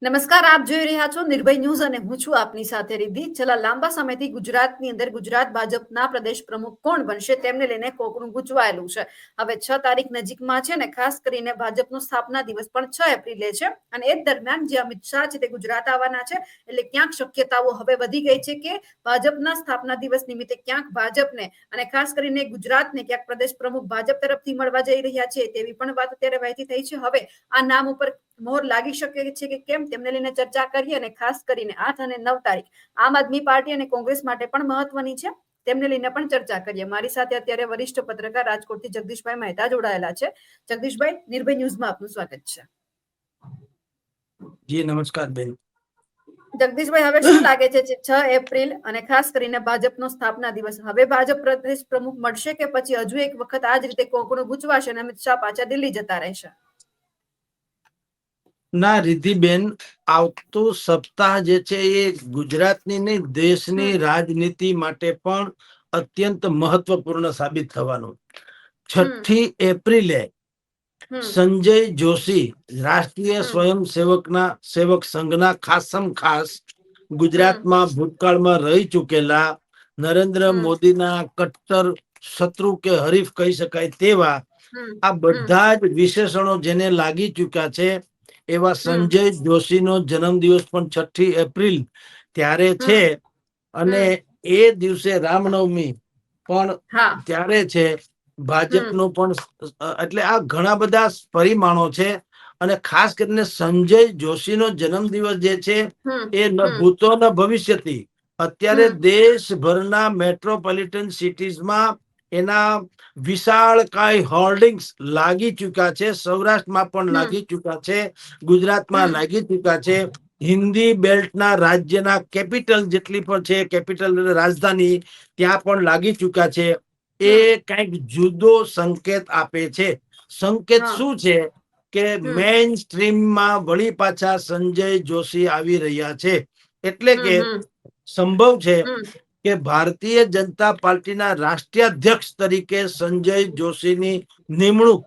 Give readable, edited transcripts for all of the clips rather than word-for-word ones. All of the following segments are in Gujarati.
નમસ્કાર, આપ જોઈ રહ્યા છો નિર્ભય ન્યૂઝ અને હું છું આપની સાથે રિદ્ધિ. છેલ્લા લાંબા સમયથી ગુજરાતની અંદર ગુજરાત ભાજપના પ્રદેશ પ્રમુખ કોણ બનશે તેમને લઈને કોકડું ગૂંચવાયેલું છે. હવે 6 તારીખ નજીકમાં છે ને ખાસ કરીને ભાજપનો સ્થાપના દિવસ પણ 6 એપ્રિલે છે અને એ દરમિયાન જે અમિત શાહ છે તે ગુજરાત આવવાના છે. એટલે ક્યાંક શક્યતાઓ હવે વધી ગઈ છે કે ભાજપના સ્થાપના દિવસ નિમિત્તે ક્યાંક ભાજપને અને ખાસ કરીને ગુજરાતને ક્યાંક પ્રદેશ પ્રમુખ ભાજપ તરફથી મળવા જઈ રહ્યા છે તેવી પણ વાત અત્યારે વહેતી થઈ છે. હવે આ નામ ઉપર મોહર લાગી શકે છે કે કેમ તેમને લઈને ચર્ચા કરીએ અને ખાસ કરીને 8 અને 9 તારીખ આમ આદમી પાર્ટી અને કોંગ્રેસ માટે પણ મહત્વની છે. તેમને લઈને પણ ચર્ચા કરીએ. મારી સાથે અત્યારે વરિષ્ઠ પત્રકાર રાજકોટથી જગદીશભાઈ મહેતા જોડાયેલા છે. જગદીશભાઈ, નિર્ભય ન્યૂઝમાં આપનું સ્વાગત છે. જી નમસ્કાર બેન. જગદીશભાઈ, હવે શું લાગે છે 6 એપ્રિલ અને ખાસ કરીને ભાજપનો સ્થાપના દિવસ, હવે ભાજપ પ્રદેશ પ્રમુખ મળશે કે પછી હજુ એક વખત આ જ રીતે કોકણું ગૂંચવાશે અને અમિત શાહ પાછા દિલ્હી જતા રહેશે? ના રિદ્ધિબેન, આવતું સપ્તાહ જે છે એ ગુજરાતની નહીં દેશની રાજનીતિ માટે પણ અત્યંત મહત્વપૂર્ણ સાબિત થવાનું. 6 એપ્રિલે સંજય જોશી રાષ્ટ્રીય સેવક સંઘના ખાસ ગુજરાતમાં ભૂતકાળમાં રહી ચૂકેલા નરેન્દ્ર મોદીના કટ્ટર શત્રુ કે હરીફ કહી શકાય તેવા આ બધા જ વિશેષણો જેને લાગી ચૂક્યા છે એવા સંજય જોશીનો જન્મદિવસ પણ 6 એપ્રિલ ત્યારે છે અને એ દિવસે રામનવમી પણ ત્યારે છે. ભાજપનું પણ એટલે આ ઘણા બધા પરિમાણો છે અને ખાસ કરીને સંજય જોશીનો જન્મદિવસ જે છે એ ન ભૂતો ન ભવિષ્યથી અત્યારે દેશભરના મેટ્રોપોલિટન સિટીઝમાં એના વિશાળ કાય હોર્ડિંગ્સ લાગી ચુક્યા છે. સૌરાષ્ટ્રમાં પણ લાગી ચુક્યા છે, ગુજરાતમાં લાગી ચુક્યા છે. હિન્દી બેલ્ટના રાજ્યના કેપિટલ જેટલી પણ છે, કેપિટલ રાજધાની ત્યાં પણ લાગી ચુક્યા છે. એ કઈક જુદો સંકેત આપે છે. સંકેત શું છે કે મેઇન સ્ટ્રીમમાં વળી પાછા સંજય જોશી આવી રહ્યા છે. એટલે કે સંભવ છે કે ભારતીય જનતા પાર્ટીના રાષ્ટ્રીય અધ્યક્ષ તરીકે સંજય જોશીની નિમણૂક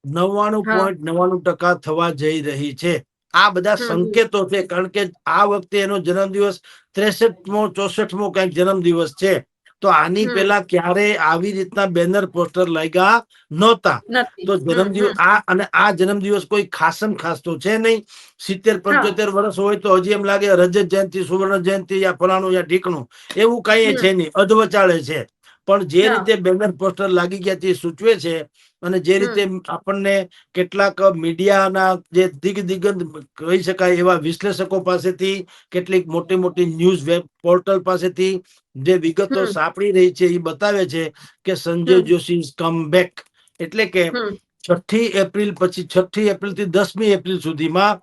99.99% થવા જઈ રહી છે. આ બધા સંકેતો છે કારણ કે આ વખતે એનો જન્મદિવસ 63મો 64મો કઈક જન્મદિવસ છે. તો આની પેલા ક્યારે આવી રીતના બેનર પોસ્ટર લાગ્યા નહોતા. તો જન્મદિવસ આ જન્મદિવસ કોઈ ખાસમ ખાસ તો છે નહીં. 70-75 વર્ષ હોય તો હજી એમ લાગે રજત જયંતિ, સુવર્ણ જયંતિ યા ફલાણું યા ઢીકણું, એવું કઈ છે નહીં, અધવચાળે છે. પણ જે રીતે બેનર પોસ્ટર લાગી ગયા તે સૂચવે છે અને જે રીતે આપણને કેટલાક મીડિયાના જે દિગ્ગજ કહી શકાય એવા વિશ્લેષકો પાસેથી, કેટલીક મોટી મોટી ન્યૂઝ વેબ પોર્ટલ પાસેથી જે વિગતો સાંપડી રહી છે એ બતાવે છે કે Sanjay Joshi is come back. એટલે કે 6 એપ્રિલ પછી 6 એપ્રિલ થી 10મી એપ્રિલ સુધીમાં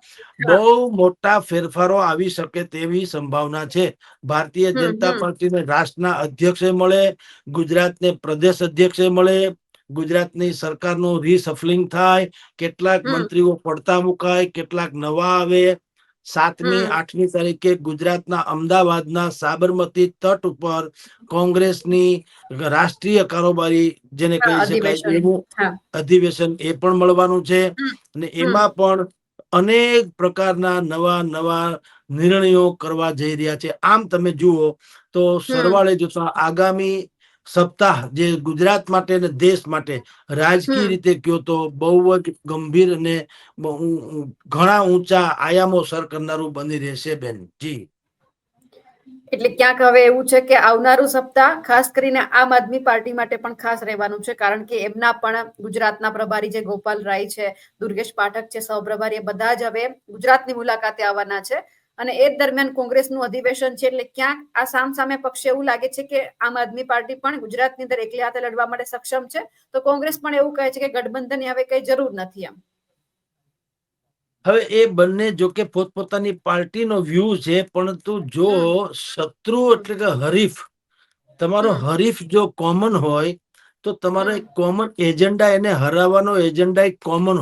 બહુ મોટા ફેરફારો આવી શકે તેવી સંભાવના છે. ભારતીય જનતા પાર્ટીને રાષ્ટ્રના અધ્યક્ષે મળે, ગુજરાતને પ્રદેશ અધ્યક્ષે મળે, ગુજરાતની સરકારનું રીસફલિંગ થાય, કેટલાક મંત્રીઓ પડતા મુકાય, કેટલાક નવા આવે. 7મી 8મી તારીખે ગુજરાતના અમદાવાદના સાબરમતી તટ ઉપર કોંગ્રેસની રાષ્ટ્રીય કારોબારી જેને કહી શકાય એવું અધિવેશન એ પણ મળવાનું છે અને એમાં પણ અનેક પ્રકારના નવા નવા નિર્ણયો કરવા જઈ રહ્યા છે. આમ તમે જુઓ તો સરવાળે જોતા આગામી સપ્તાહ જે ગુજરાત માટે અને દેશ માટે રાજકીય રીતે કયો તો બહુ જ ગંભીર અને ઘણા ઊંચા આયામો સર કરનારું બની રહેશે બેન. જી એટલે ક્યાંક હવે એવું છે કે આવનારું સપ્તાહ ખાસ કરીને આમ આદમી પાર્ટી માટે પણ ખાસ રહેવાનું છે કારણ કે એમના પણ ગુજરાતના પ્રભારી જે ગોપાલ રાય છે, દુર્ગેશ પાઠક છે, સહપ્રભારી, એ બધા જ હવે ગુજરાતની મુલાકાતે આવવાના છે અને એ દરમિયાન કોંગ્રેસનું અધિવેશન છે. એટલે ક્યાંક આ સામસામે પક્ષે એવું લાગે છે કે આમ આદમી પાર્ટી પણ ગુજરાતની અંદર એકલી હાથે લડવા માટે સક્ષમ છે, તો કોંગ્રેસ પણ એવું કહે છે કે ગઠબંધનની હવે કઈ જરૂર નથી. એમ હવે એ બંને જોકે પોતપોતાની પાર્ટીનો વ્યૂ છે, પરંતુ જો શત્રુ એટલે કે હરીફ, તમારો હરીફ જો કોમન હોય તો તમારો એક કોમન એજન્ડા, એને હરાવવાનો એજન્ડા એક કોમન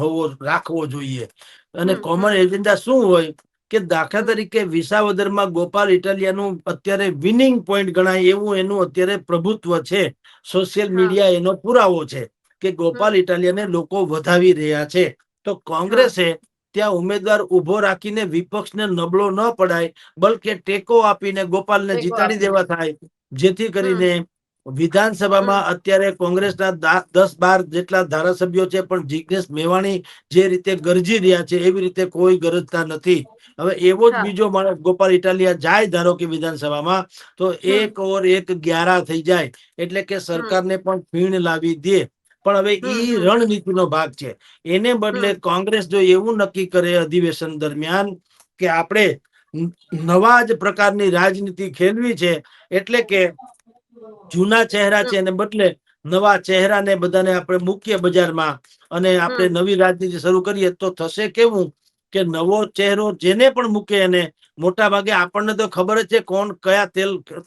રાખવો જોઈએ. અને કોમન એજન્ડા શું હોય કે દાખલા તરીકે વિસાવદરમાં ગોપાલ ઇટાલિયાનું અત્યારે વિનિંગ પોઈન્ટ ગણાય એવું એનું અત્યારે પ્રભુત્વ છે. સોશિયલ મીડિયા એનો પુરાવો છે કે ગોપાલ ઇટાલિયાને લોકો વધાવી રહ્યા છે. તો કોંગ્રેસે ત્યાં ઉમેદવાર ઉભો રાખીને વિપક્ષને નબળો ન પડાય, બલકે ટેકો આપીને ગોપાલને ટેકો જીતાડી આપીને. દેવા થાય, જેથી હમ કરીને વિધાનસભામાં અત્યારે કોંગ્રેસના 10-12 જેટલા ધારાસભ્યો છે, પણ જિજ્ઞેશ મેવાણી જે રીતે ગરજી રહ્યા છે એવી રીતે કોઈ ગરજતા નથી. હવે એવો જ હા. બીજો માણસ ગોપાલ ઇટાલિયા જાય ધારો કે વિધાનસભામાં, તો હમ 1 ઓર 1 11 થઈ જાય, એટલે કે હમ સરકારને પણ ફીણ લાવી દે. પણ હવે હમ ઈ હમ રણનીતિનો ભાગ છે. એને બદલે હમ કોંગ્રેસ જો એવું નક્કી કરે અધિવેશન દરમિયાન કે આપણે નવા જ પ્રકારની રાજનીતિ ખેલવી છે, એટલે કે જૂના ચહેરા છે એને બદલે નવા ચહેરાને બધાને આપણે મૂકીએ બજારમાં અને આપણે હમ નવી રાજનીતિ શરૂ કરીએ, તો થશે કેવું કે નવો ચહેરો જેને પણ મૂકે એને મોટા ભાગે આપણને તો ખબર જ છે કોણ કયા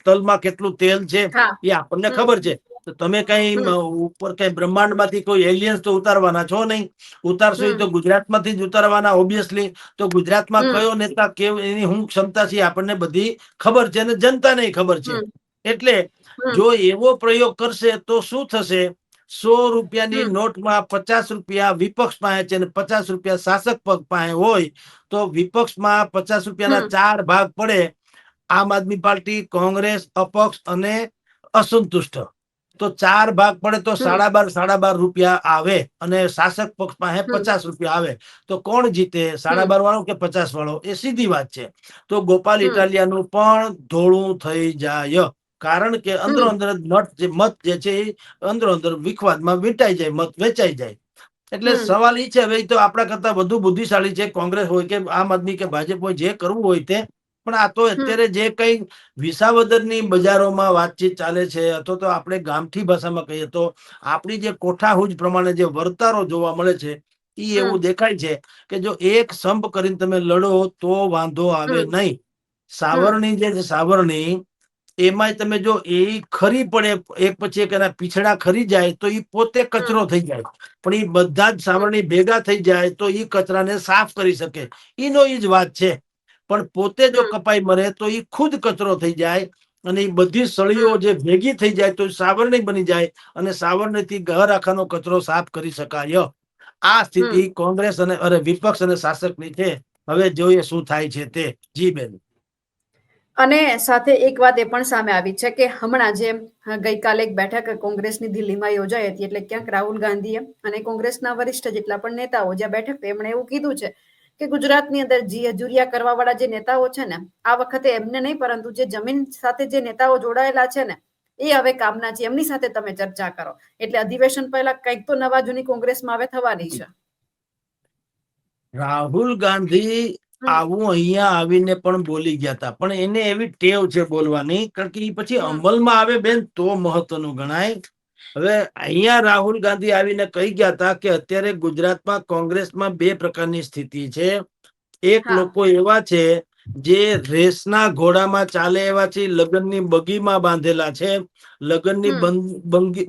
તલમાં કેટલું તેલ છે હા. એ આપણને હમ ખબર છે. તો તમે કઈ હમ ઉપર કઈ બ્રહ્માંડ માંથી કોઈ એલિયન્સ તો ઉતારવાના છો નહીં. ઉતારશો હમ તો ગુજરાતમાંથી જ ઉતારવાના ઓબ્વિયસલી. તો ગુજરાતમાં હમ કયો નેતા એની શું ક્ષમતા છે આપણને બધી ખબર છે અને જનતાને ખબર છે. હમ એટલે હમ જો એવો પ્રયોગ કરશે તો શું થશે? 100 રૂપિયાની હમ નોટમાં 50 રૂપિયા વિપક્ષ પાસે છે અને 50 રૂપિયા શાસક પક્ષ પાસે હોય, તો વિપક્ષમાં 50 રૂપિયાના હમ 4 ભાગ પડે: આમ આદમી પાર્ટી, કોંગ્રેસ, અપક્ષ અને અસંતુષ્ટ. તો 4 ભાગ પડે તો હમ 12.5 રૂપિયા આવે અને શાસક પક્ષ પાસે હમ 50 રૂપિયા આવે. તો કોણ જીતે? હમ 12.5 વાળો કે 50 વાળો? એ સીધી વાત છે. તો ગોપાલ હમ ઇટાલિયાનું પણ ધોળું થઈ જાય, કારણ કે અંદરો હમ અંદર મત જે છે એ અંદરો અંદર વિખવાદમાં વીંટાઈ જાય, મત વેચાઈ જાય. એટલે હમ સવાલ એ છે, હવે તો આપણા કરતા વધુ બુદ્ધિશાળી છે કોંગ્રેસ હોય કે આમ આદમી કે ભાજપ હોય, જે કરવું હોય તે. પણ આ તો હમ અત્યારે જે કઈ વિસાવદરની બજારોમાં વાતચીત ચાલે છે, અથવા તો આપણે ગામઠી ભાષામાં કહીએ તો આપણી જે કોઠાહૂજ પ્રમાણે જે વર્તારો જોવા મળે છે, એ હમ એવું દેખાય છે કે જો એક સંપ કરીને તમે લડો તો વાંધો આવે હમ નહીં. હમ સાવરણી જે છે સાવરણી, એમાંય તમે જો એ ખરી પડે એક પછી એક એના પીછડા ખરી જાય તો એ પોતે હમ કચરો થઈ જાય. પણ એ બધા જ સાવરણી ભેગા થઈ જાય તો એ કચરાને સાફ કરી શકે. એનો એ જ વાત છે. પણ પોતે જો હમ કપાઈ મરે તો એ ખુદ કચરો થઈ જાય અને એ બધી સળીઓ હમ જે ભેગી થઈ જાય તો સાવરણી બની જાય અને સાવરણીથી ઘર આખાનો કચરો સાફ કરી શકાય. આ સ્થિતિ હમ કોંગ્રેસ અને વિપક્ષ અને શાસકની છે. હવે જોઈએ શું થાય છે તે. જી બેન. અને સાથે એક વાત એ પણ સામે આવી છે કે હમણાં જે ગઈકાલે એક બેઠક કોંગ્રેસની દિલ્હીમાં યોજાઈ હતી, એટલે ક્યાંક રાહુલ ગાંધીએ અને કોંગ્રેસના વરિષ્ઠ જેટલા પણ નેતાઓ જ્યાં બેઠક એમણે એવું કીધું છે કે ગુજરાતની અંદર હજુરિયા કરવા વાળા જે નેતાઓ છે ને, આ વખતે એમને નહીં પરંતુ જે જમીન સાથે જે નેતાઓ જોડાયેલા છે ને, એ હવે કામના છે, એમની સાથે તમે ચર્ચા કરો. એટલે અધિવેશન પહેલા કંઈક તો નવા જૂની કોંગ્રેસમાં હવે થવાની છે. રાહુલ ગાંધી હમ આવું અહીંયા આવીને પણ બોલી ગયા હતા, પણ એને એવી ટેવ છે બોલવાની, કારણ કે એ પછી હમ અમલમાં આવે બેન તો મહત્વનું ગણાય. હવે અહીંયા રાહુલ ગાંધી આવીને કહી ગયા હતા કે અત્યારે ગુજરાતમાં કોંગ્રેસમાં 2 પ્રકારની સ્થિતિ છે. એક હા લોકો એવા છે જે રેસના ઘોડામાં ચાલે એવા છે, લગ્નની બગીમાં બાંધેલા છે, લગ્નની હમ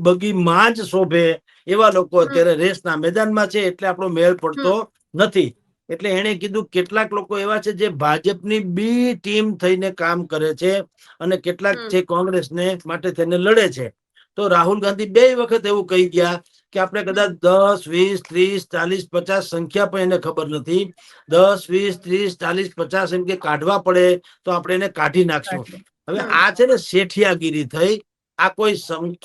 બગીમાં જ શોભે એવા લોકો હમ અત્યારે રેસના મેદાનમાં છે. એટલે આપણો મેળ હમ પડતો નથી. એટલે એને કીધું કેટલાક લોકો એવા છે જે ભાજપની બી ટીમ થઈને કામ કરે છે અને કેટલાક હમ છે કોંગ્રેસને માટે થઈને લડે છે. તો રાહુલ ગાંધી 2 વખત એવું કહી ગયા કે આપણે કદાચ 10, 20, 30, 40, 50 સંખ્યા પણ એને ખબર નથી. 10, 20, 30, 40, 50 એમ કે કાઢવા પડે તો આપણે એને કાઢી નાખશું. હવે હમ આ છે ને શેઠિયાગીરી થઈ. આ કોઈ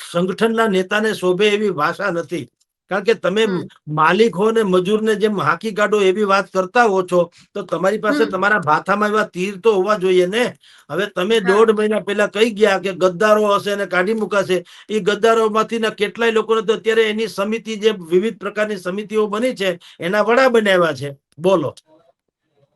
સંગઠનના નેતાને શોભે એવી ભાષા નથી. કારણ કે તમે હમ માલિક હો ને મજૂરને જેમ હાંકી કાઢો એવી વાત કરતા હો છો, તો તમારી પાસે હમ તમારા ભાથામાં એવા તીર તો હોવા જોઈએ ને. હવે તમે હા 1.5 મહિના પહેલા કહી ગયા કે ગદ્દારો હશે અને કાઢી મુકાશે. એ ગદ્દારોમાંથી કેટલાય લોકોને તો અત્યારે એની સમિતિ, જે વિવિધ પ્રકારની સમિતિઓ બની છે, એના વડા બનાવ્યા છે. બોલો.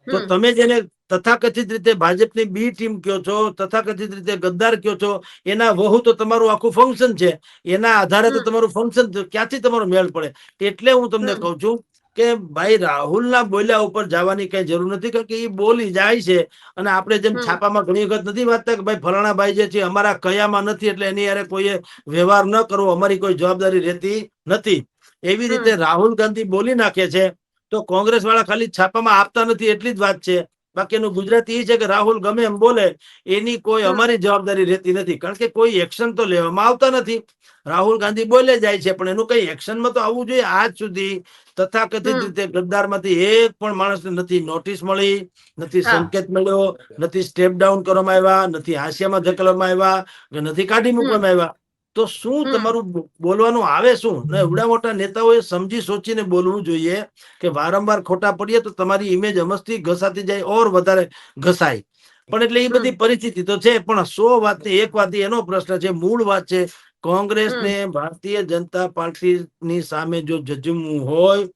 તો હમ તમે જેને તથાકથિત રીતે ભાજપની બી ટીમ કયો છો, તથાકથિત રીતે ગદ્દાર કયો છો, એના વહુ તો તમારું આખું ફંક્શન છે. એના આધારે તો હમ તમારું ફંક્શન ક્યાંથી તમારો મેળ પડે? એટલે હું તમને હમ કહું છું કે ભાઈ રાહુલના બોલ્યા ઉપર જવાની કઈ જરૂર નથી, કારણ કે એ બોલી જાય છે. અને આપણે જેમ હમ છાપામાં ઘણી વખત નથી વાંચતા કે ભાઈ ફલાણા ભાઈ જે છે અમારા કયામાં નથી એટલે એની યારે કોઈએ વ્યવહાર ન કરવો, અમારી કોઈ જવાબદારી રહેતી નથી. એવી રીતે હમ રાહુલ ગાંધી બોલી નાખે છે તો કોંગ્રેસ વાળા ખાલી છાપામાં આપતા નથી એટલી જ વાત છે. બાકી એનું ગુજરાતી એ છે કે રાહુલ ગમે એમ બોલે એની કોઈ હમ અમારી જવાબદારી રહેતી નથી, કારણ કે કોઈ એક્શન તો લેવામાં આવતા નથી. રાહુલ ગાંધી બોલે જાય છે પણ એનું કઈ એક્શનમાં તો આવવું જોઈએ. આજ સુધી તથાકથિત હમ રીતે ગદ્દારમાંથી એક પણ માણસને નથી નોટિસ મળી, નથી હા સંકેત મળ્યો, નથી સ્ટેપ ડાઉન કરવામાં આવ્યા, નથી હાસ્યામાં ધકેલવામાં આવ્યા, કે નથી કાઢી હમ મૂકવામાં આવ્યા. તો શું હમ તમારું બોલવાનું આવે શું? ને એવડા મોટા નેતાઓએ સમજી સોચીને બોલવું જોઈએ કે વારંવાર ખોટા પડીએ તો તમારી ઇમેજ અમસ્તી ઘસાતી જાય ઓર વધારે ઘસાય. પણ એટલે એ હમ બધી પરિસ્થિતિ તો છે, પણ 100 વાતની એક વાત એનો પ્રશ્ન છે, મૂળ વાત છે, કોંગ્રેસને હમ ભારતીય જનતા પાર્ટીની સામે જો જજુમવું હોય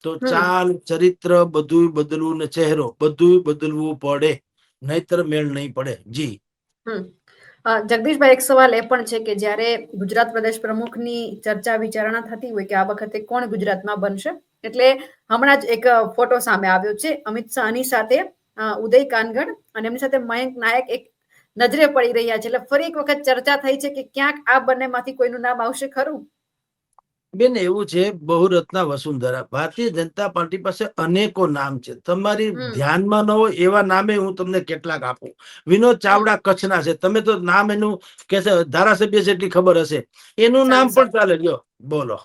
તો હમ ચાલ, ચરિત્ર બધું બદલવું ને ચહેરો બધું બદલવું પડે, નહીતર મેળ નહીં પડે. જી હમ જગદીશભાઈ, એક સવાલ એ પણ છે કે જ્યારે ગુજરાત પ્રદેશ પ્રમુખની ચર્ચા વિચારણા થતી હોય કે આ વખતે કોણ ગુજરાતમાં બનશે, એટલે હમણાં જ એક ફોટો સામે આવ્યો છે અમિત શાહની સાથે ઉદય કાનગડ અને એમની સાથે મયંક નાયક એક નજરે પડી રહ્યા છે. એટલે ફરી એક વખત ચર્ચા થઈ છે કે ક્યાંક આ બંનેમાંથી કોઈનું નામ આવશે ખરું? બેન, એવું છે, બહુરત્ના વસુંધરા. ભારતીય જનતા પાર્ટી પાસે અનેકો નામ છે. તમારી હમ ધ્યાનમાં ન હોય એવા નામે હું તમને કેટલાક આપું. વિનોદ હમ ચાવડા કચ્છના છે, તમે તો નામ એનું કે ધારાસભ્ય જેટલી ખબર હશે, એનું નામ પણ સાંસદ ચાલે. લ્યો બોલો.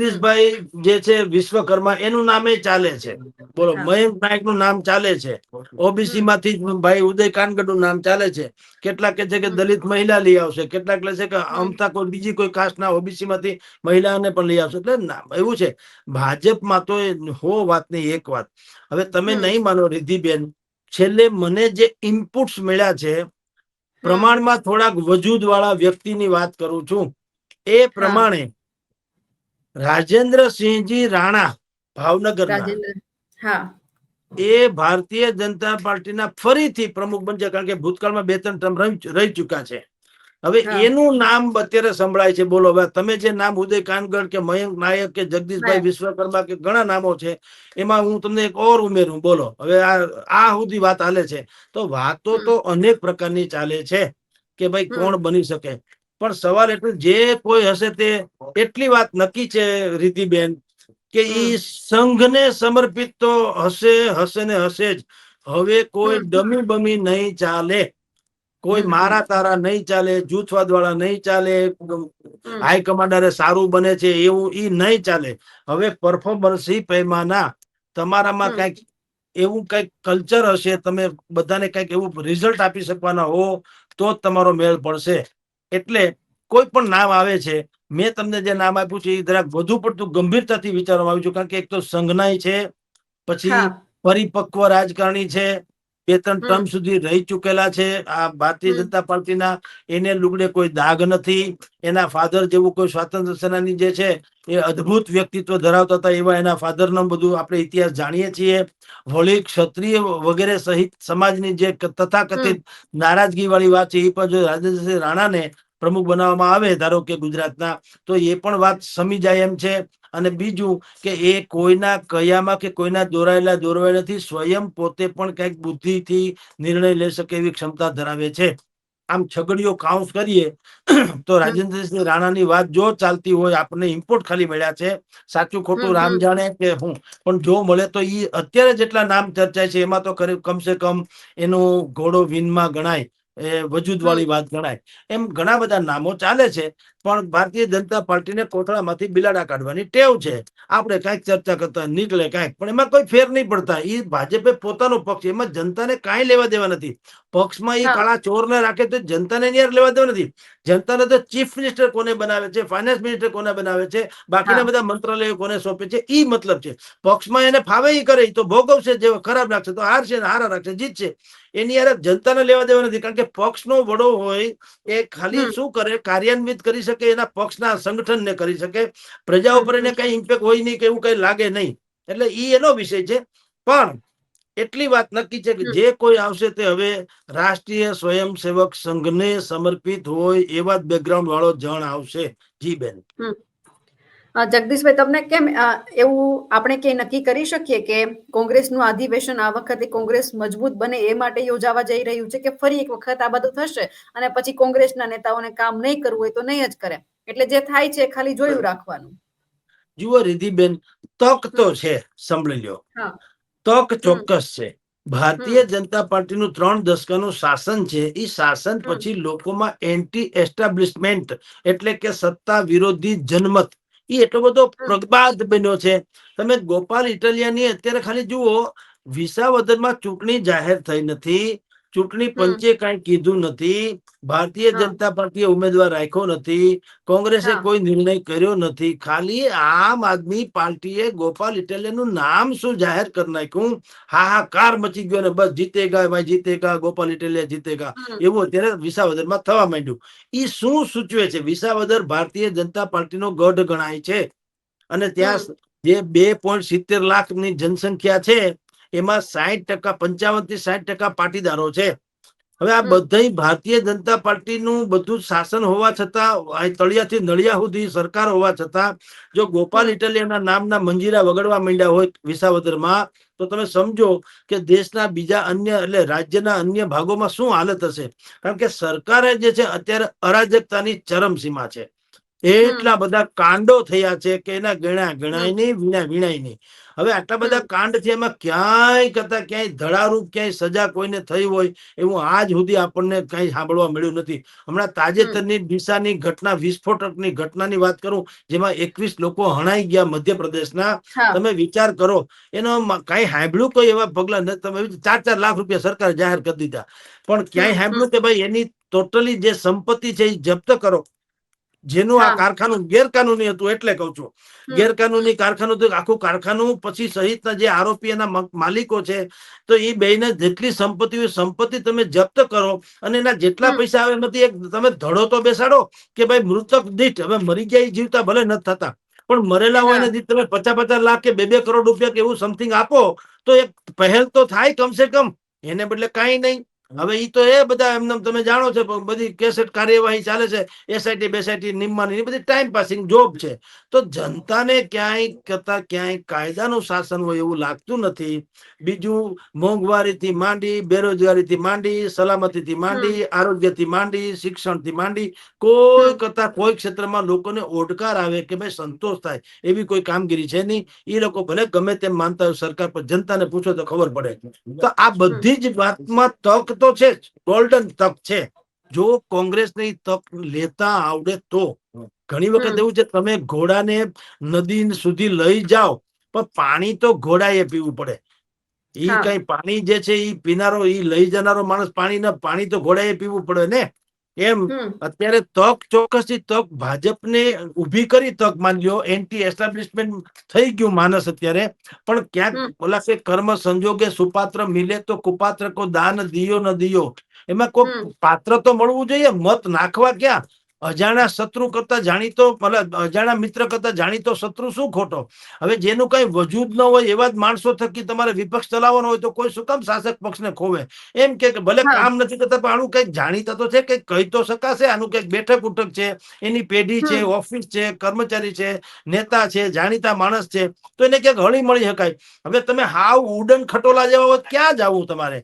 હમ જગદીશભાઈ જે છે વિશ્વકર્મા, એનું નામે ચાલે છે. બોલો. હા મયંક નાયક નું નામ ચાલે છે. ઓબીસી હમ માંથી ભાઈ ઉદય કાનગડ નું નામ ચાલે છે. કેટલાક કે છે કે હમ દલિત મહિલા લઈ આવશે, કેટલાક લે છે કે હમ અમતા કોઈ બીજી કોઈ કાસ્ટ ના ઓબીસી માંથી મહિલાને પણ લઈ આવશે. એટલે એવું છે ભાજપમાં તો હો વાત ની એક વાત. હવે તમે હમ નહીં માનો રિદ્ધિબેન, છેલ્લે મને જે ઇનપુટ્સ મળ્યા છે હમ પ્રમાણમાં થોડાક વજૂદ વાળા વ્યક્તિની વાત કરું છું. એ હા પ્રમાણે રાજેન્દ્રસિંહજી રાણા ભાવનગરના, રાજેન્દ્ર હા એ ભારતીય જનતા પાર્ટીના ફરીથી પ્રમુખ બનશે, કારણ કે ભૂતકાળમાં 2-3 ટર્મ રહી ચુક્યા છે. હવે હા એનું નામ અત્યારે સંભળાય છે. બોલો. હવે તમે જે નામ ઉદય કાનગડ કે મયંક નાયક કે જગદીશભાઈ નાયક વિશ્વકર્મા કે ઘણા નામો છે, એમાં હું તમને એક ઓર ઉમેરું. બોલો. હવે આ સુધી વાત હાલે છે, તો વાતો હમ તો અનેક પ્રકારની ચાલે છે કે ભાઈ હમ કોણ બની શકે. પણ સવાલ એટલો, જે કોઈ હશે તે એટલી વાત નક્કી છે રિદ્ધિબેન, કે હમ ઈ સંઘને સમર્પિત તો હશે, હશે ને હશે જ. હવે કોઈ હમ ડમી બમી નહીં ચાલે, કોઈ હમ હમ મારા તારા નહીં ચાલે, જૂથવાદ વાળા નહીં ચાલે, હમ હાઈ કમાન્ડરે સારું બને છે એવું ઈ નહીં ચાલે. હવે પરફોર્મન્સી પૈમાના તમારામાં હમ કઈક એવું કઈક કલ્ચર હશે, તમે બધાને કઈક એવું રિઝલ્ટ આપી શકવાના હો, તો જ તમારો મેળ પડશે. એટલે કોઈ પણ નામ આવે છે, મેં તમને જે નામ આપ્યું છે એ જરાક વધુ પડતું ગંભીરતાથી વિચારવામાં આવ્યું છે, કારણ કે એક તો સંઘનાય છે, પછી હા પરિપક્વ રાજકારણી છે, 2-3 હમ ટર્મ સુધી રહી ચુકેલા છે આ ભારતીય હમ જનતા પાર્ટીના, એને લુગડે કોઈ દાગ નથી. એના ફાધર જેવું કોઈ સ્વાતંત્ર્ય સેનાની જે છે એ અદ્ભુત વ્યક્તિત્વ ધરાવતા હતા, એવા એના ફાધર નો બધું આપણે ઇતિહાસ જાણીએ છીએ. વળી ક્ષત્રિય વગેરે સહિત સમાજની જે હમ તથાકથિત નારાજગી વાળી વાત છે, એ પણ જો રાજેન્દ્રસિંહ રાણાને પ્રમુખ બનાવવામાં આવે, ધારો કે ગુજરાતના, તો એ પણ વાત સમી જાય એમ છે. અને બીજું કે એ કોઈના કયામાં કે કોઈના દોરવાય નથી, સ્વયં પોતે પણ કઈક બુદ્ધિથી નિર્ણય લઈ શકે એવી ક્ષમતા ધરાવે છે. આમ છગડીયો કાઉન્સ કરીએ તો હમ રાજેન્દ્રસિંહ રાણાની વાત જો ચાલતી હોય, આપણને ઇમ્પોર્ટ ખાલી મળ્યા છે, સાચું ખોટું હમ રામ હમ જાણે કે હું, પણ જો મળે તો ઈ અત્યારે જેટલા નામ ચર્ચાય છે એમાં તો કમસે કમ એનું ઘોડો વીનમાં ગણાય, એ વજૂદ હમ વાળી વાત ગણાય. એમ ઘણા બધા નામો ચાલે છે, પણ ભારતીય જનતા પાર્ટીને કોથળામાંથી બિલાડા કાઢવાની ટેવ છે. આપણે કાંઈક ચર્ચા કરતા નીકળે કાંઈક, પણ એમાં કોઈ ફેર નહીં પડતા. એ ભાજપે પોતાનો પક્ષ, એમાં જનતાને કાંઈ લેવા દેવા નથી. પક્ષમાં એ હા કાળા ચોરને રાખે તો જનતાને ન્યાર લેવા દેવા નથી. જનતાને તો ચીફ મિનિસ્ટર કોને બનાવે છે, ફાઇનાન્સ મિનિસ્ટર કોને બનાવે છે, હા બાકીના બધા મંત્રાલયો કોને સોંપે છે, ઈ મતલબ છે. પક્ષમાં એને ફાવે ઈ કરે, તો ભોગવશે. જે ખરાબ લાગશે તો હારશે, ને હારા રાખશે જીતશે. એની યાર જનતાને લેવા દેવા નથી, કારણ કે પક્ષનો વડો હોય એ ખાલી હમ શું કરે, કાર્યાન્વિત કરી શકે, એના પક્ષના સંગઠનને કરી શકે. પ્રજા હમ ઉપર એને હમ કઈ ઇમ્પેક્ટ હોય નહીં, કે એવું કઈ લાગે નહીં. એટલે ઈ એનો વિષય છે. પણ એટલી વાત નક્કી છે કે હમ જે કોઈ આવશે તે હવે રાષ્ટ્રીય સ્વયંસેવક સંઘને સમર્પિત હોય એવા જ બેકગ્રાઉન્ડ વાળો જણ આવશે. જી બેન. હમ જગદીશભાઈ, તમને કેમ એવું આપણે કઈ નક્કી કરી શકીએ કે કોંગ્રેસનું અધિવેશન આ વખતે કોંગ્રેસ મજબૂત બને એ માટે યોજાવા જઈ રહ્યું છે, કે ફરી એક વખત આ બધું થશે અને પછી કોંગ્રેસના નેતાઓને કામ નહીં કરવું હોય તો નહીં જ કરે, એટલે જે થાય છે ખાલી જોયું રાખવાનું? જુઓ રિધિબેન, તક તો હમ છે, સાંભળી લ્યો. હા તક હમ ચોક્કસ છે. ભારતીય જનતા પાર્ટીનું 3 દશકાનું શાસન છે. એ શાસન હમ પછી લોકોમાં એન્ટી એસ્ટાબ્લિશમેન્ટ એટલે કે સત્તા વિરોધી જનમત એ એટલો બધો હમ પ્રગલ્ભ બન્યો છે. તમે ગોપાલ ઇટાલિયાની અત્યારે ખાલી જુઓ, વિસાવદરમાં ચૂંટણી જાહેર થઈ નથી, ચૂંટણી હમ પંચે કાંઈ કીધું નથી, ભારતીય હા જનતા પાર્ટીએ ઉમેદવાર રાખ્યો નથી, કોંગ્રેસે હા કોઈ નિર્ણય કર્યો નથી. ખાલી આમ આદમી પાર્ટીએ ગોપાલ ઇટાલિયાનું નામ શું જાહેર કરી નાખ્યું, હાહાકાર મચી ગયો ને બસ જીતેગા ભાઈ જીતેગા, ગોપાલ ઇટાલિયા જીતેગા, હમ એવું અત્યારે વિસાવદરમાં થવા માંડ્યું. એ શું સૂચવે છે? વિસાવદર ભારતીય જનતા પાર્ટીનો ગઢ ગણાય છે અને ત્યાં હમ જે 2.70 લાખની જનસંખ્યા છે એમાં 60%, 55 થી 60% પાટીદારો છે. હવે આ હમ બધા ભારતીય જનતા પાર્ટીનું બધું શાસન હોવા છતાં, તળિયાથી નળિયા સુધી સરકાર હોવા છતાં, જો ગોપાલ હમ ઇટાલિયાના નામના મંજીરા વગડવા માંડ્યા હોય વિસાવદરમાં, તો તમે સમજો કે દેશના બીજા અન્ય એટલે રાજ્યના અન્ય ભાગોમાં શું હાલત હશે. કારણ કે સરકારે જે છે અત્યારે અરાજકતાની ચરમસીમા છે. હમ એટલા બધા કાંડો થયા છે કે એના ગણાય હમ નહીં, વિણાય નહીં. હવે આટલા બધા હમ કાંડ છે, એમાં ક્યાંય કરતા ક્યાંય ધડારૂપ ક્યાંય સજા કોઈને થઈ હોય એવું આજ સુધી આપણને કઈ સાંભળવા મળ્યું નથી. હમણાં હમ તાજેતરની ડીસાની ઘટના, વિસ્ફોટકની ઘટનાની વાત કરું, જેમાં 21 લોકો હણાઈ ગયા મધ્યપ્રદેશના. હા તમે વિચાર કરો, એનો કઈ સાંભળ્યું કોઈ એવા પગલા નથી. તમે 4-4 લાખ રૂપિયા સરકારે જાહેર કરી દીધા, પણ ક્યાંય હમ હમ સાંભળ્યું કે ભાઈ એની ટોટલી જે સંપત્તિ છે એ જપ્ત કરો. જેનું આ હા કારખાનું ગેરકાનૂની હતું, એટલે કઉ છું, હમ હમ ગેરકાનૂની કારખાનું હતું. આખું કારખાનું પછી સહિતના જે આરોપી એના માલિકો છે, તો એ બેને જેટલી સંપત્તિ હોય સંપત્તિ તમે જપ્ત કરો અને એના જેટલા હમ પૈસા આવે એમાંથી એક તમે ધડો તો બેસાડો કે ભાઈ મૃતક દીઠ, હવે મરી ગયા જીવતા ભલે નથી થતા, પણ મરેલા હોય હા ને દીઠ તમે 50-50 લાખ કે 2-2 કરોડ રૂપિયા કે એવું સમથિંગ આપો, તો એક પહેલ તો થાય કમસે કમ. એને બદલે કાંઈ નહીં. હવે ઈ તો એ બધા એમને તમે જાણો છો, બધી કેસેટ કાર્યવાહી ચાલે છે, એસઆઈટી બેસાઈટી નિમવાની, બધી ટાઈમ પાસિંગ જોબ છે. તો જનતાને ક્યાંય કરતા ક્યાંય કાયદાનું શાસન હોય એવું લાગતું નથી. બીજું, મોંઘવારીથી માંડી, બેરોજગારીથી માંડી, સલામતીથી હમ માંડી, આરોગ્યથી માંડી, શિક્ષણથી માંડી, હમ કોઈ કરતા કોઈ ક્ષેત્રમાં લોકોને ઓડકાર આવે કે ભાઈ સંતોષ થાય એવી કોઈ કામગીરી છે નહીં. એ લોકો ભલે ગમે તેમ માનતા હોય સરકાર પર, જનતાને પૂછો તો ખબર પડે. તો આ હમ બધી જ વાતમાં તક તો છે જ, ગોલ્ડન તક છે. જો કોંગ્રેસને તક લેતા આવડે તો. ઘણી વખત હમ એવું છે, તમે ઘોડાને નદી સુધી લઈ જાઓ, પણ પાણી તો ઘોડાએ પીવું પડે. ઈ હા કઈ પાણી જે છે ઈ પીનારો, ઈ લઈ જનારો માણસ પાણી તો ઘોડાએ પીવું પડે ને. એમ હમ અત્યારે તક, ચોક્કસથી તક ભાજપને ઉભી કરી, તક માનજો એન્ટી એસ્ટાબ્લિશમેન્ટ થઈ ગયું માનસ અત્યારે. પણ ક્યાંક હમ બોલા છે, કર્મ સંજોગે સુપાત્ર મિલે તો કુપાત્ર કો દાન દિયો ન દિયો. એમાં કોઈ હમ પાત્ર તો મળવું જોઈએ, મત નાખવા ક્યાં. અજાણા શત્રુ કરતા જાણીતો, અજાણા મિત્ર કરતા જાણીતો શત્રુ શું ખોટો. હવે જેનું કઈ વજૂદ ન હોય એવા જ માણસો થકી તમારે વિપક્ષ ચલાવવાનો હોય તો કોઈ શું કામ શાસક પક્ષને ખોવે. એમ કે ભલે હા કામ નથી કરતા, પણ આનું કઈક જાણીતા તો છે, કઈક કહી તો શકાશે. આનું કઈક બેઠક ઉઠક છે, એની પેઢી છે, હમ ઓફિસ છે, કર્મચારી છે, નેતા છે, જાણીતા માણસ છે, તો એને ક્યાંક હળી મળી શકાય. હવે તમે હાવ ઉડન ખટોલા જેવા હોય, ક્યાં જવું તમારે?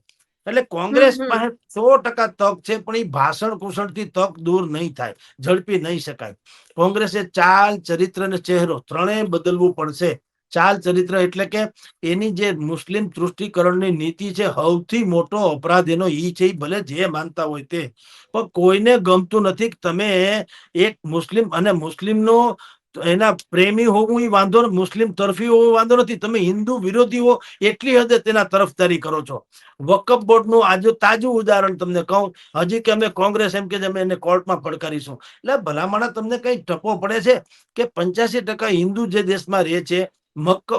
એટલે કોંગ્રેસ હમ પાસે 100% તક છે, પણ એ ભાષણ કુષણથી તક દૂર નહીં થાય, ઝડપી નહીં શકાય. કોંગ્રેસે ચાલ, ચરિત્ર અને ચહેરો ત્રણેય બદલવું પડશે. ચાલ ચરિત્ર એટલે કે એની જે મુસ્લિમ તૃષ્ટિકરણની નીતિ છે, સૌથી મોટો અપરાધ એનો ઈ છે. ભલે જે માનતા હોય તે, પણ કોઈને ગમતું નથી કે તમે એક મુસ્લિમ અને મુસ્લિમનો એના પ્રેમી હોવું એ વાંધો, મુસ્લિમ તરફી હોવો વાંધો નથી, તમે હિન્દુ વિરોધી હો એટલી હદે તેના તરફદારી કરો છો. વકફ બોર્ડનું આજે તાજું ઉદાહરણ તમને કહું, હજી કે અમે કોંગ્રેસ એમ કે અમે એને કોર્ટમાં પડકારીશું. એટલે ભલામણ તમને કઈ ટપો પડે છે કે 85% હિન્દુ જે દેશમાં રહે છે,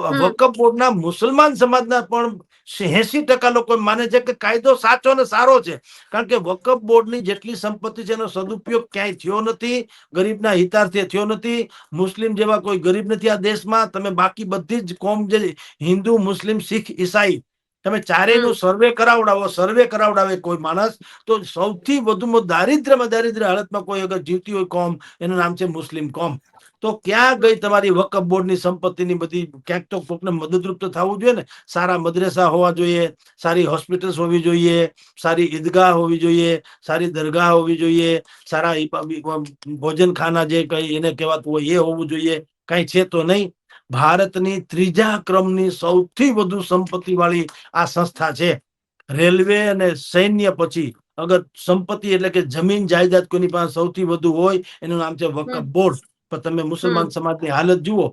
હમ વકફ બોર્ડના મુસલમાન સમાજના પણ 80% લોકો માને છે કે કાયદો સાચો અને સારો છે. કારણ કે વકફ બોર્ડની જેટલી સંપત્તિ છે એનો સદુપયોગ ક્યાંય થયો નથી, ગરીબના હિતાર્થે થયો નથી. મુસ્લિમ જેવા કોઈ ગરીબ નથી આ દેશમાં. તમે બાકી બધી જ કોમ, જે હિન્દુ, મુસ્લિમ, શીખ, ઈસાઈ, તમે ચારેયનું હમ સર્વે કરાવડાવે કોઈ માણસ, તો સૌથી વધુમાં દારિદ્ર્ય હાલતમાં કોઈ અગર જીવતી હોય કોમ, એનું નામ છે મુસ્લિમ કોમ. તો ક્યાં ગઈ તમારી વકફ બોર્ડની સંપત્તિની બધી? ક્યાંક તો કોકને મદદરૂપ તો થવું જોઈએ ને. સારા મદ્રેસા હોવા જોઈએ, સારી હોસ્પિટલ્સ હોવી જોઈએ, સારી ઈદગાહ હોવી જોઈએ, સારી દરગાહ હોવી જોઈએ, સારા ભોજનખાના જે કઈ એને કહેવાતું હોય એ હોવું જોઈએ. કઈ છે તો નહીં. ભારતની ત્રીજા ક્રમની સૌથી વધુ સંપત્તિ વાળી આ સંસ્થા છે. રેલવે અને સૈન્ય પછી અગર સંપત્તિ એટલે કે જમીન જાયદાદ કોઈની પાસે સૌથી વધુ હોય એનું નામ છે વકફ બોર્ડ. પણ તમે મુસલમાન સમાજની હાલત જુઓ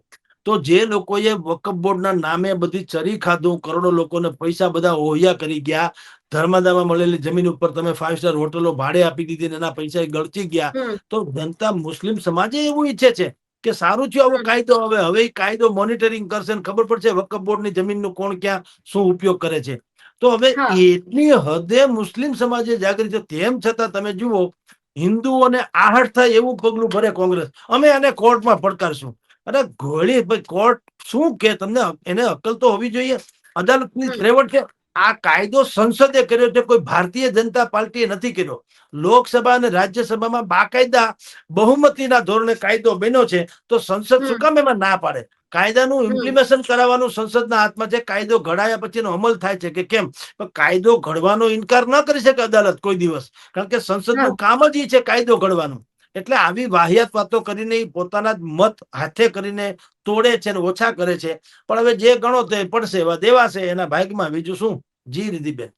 તો જે લોકોએ વકફ બોર્ડના નામે બધી ચરી ખાધું, કરોડો લોકોને પૈસા બધા ઓહ્યા કરી ગયા, ધર્માદામાં મળેલી જમીન ઉપર તમે 5 સ્ટાર હોટલો ભાડે આપી દીધી ને એના પૈસા ગળચી ગયા. તો જનતા મુસ્લિમ સમાજે એવું ઈચ્છે છે કે સારું થયું આવો કાયદો હવે એ કાયદો મોનિટરિંગ કરશે ને ખબર પડશે વકફ બોર્ડની જમીનનું કોણ ક્યાં શું ઉપયોગ કરે છે. તો હવે એટલી હદે મુસ્લિમ સમાજે જાગૃત છે, તેમ છતાં તમે જુઓ હિન્દુઓને આહટ થાય એવું પગલું ભરે કોંગ્રેસ, અમે આને કોર્ટમાં પડકારશું. અરે ઘોડી ભાઈ, કોર્ટ શું કે તમને એને અક્કલ તો હોવી જોઈએ. અદાલતની ત્રેવડ છે. આ કાયદો સંસદે કર્યો છે, કોઈ ભારતીય જનતા પાર્ટીએ નથી કર્યો. લોકસભા અને રાજ્યસભામાં બાકાયદા બહુમતીના ધોરણે કાયદો બન્યો છે, તો સંસદ શું કામ એમાં ના પાડે? કાયદાનું ઇમ્પ્લિમેશન કરાવવાનું સંસદના હાથમાં છે. કાયદો ઘડાયા પછીનો અમલ થાય છે કે કેમ, પણ કાયદો ઘડવાનો ઇનકાર ન કરી શકે અદાલત કોઈ દિવસ, કારણ કે સંસદનું કામ જ એ છે કાયદો ઘડવાનું. એટલે આવી વાહિયાત વાતો કરીને પોતાના જ મત હાથે કરીને તોડે છે ને ઓછા કરે છે. પણ હવે જે ગણો તે પડશે, એવા દેવાશે એના ભાગમાં, બીજું શું. જી રિધિબેન.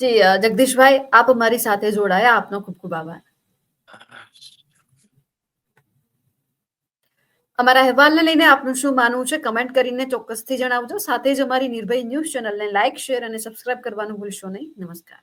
જી જગદીશભાઈ, આપ અમારી સાથે જોડાયા, આપનો ખૂબ ખૂબ આભાર. અમારા અહેવાલને લઈને આપનું શું માનવું છે કમેન્ટ કરીને ચોક્કસથી જણાવજો. સાથે જ અમારી નિર્ભય ન્યૂઝ ચેનલને લાઇક, શેર અને સબસ્ક્રાઇબ કરવાનું ભૂલશો નહીં. નમસ્કાર.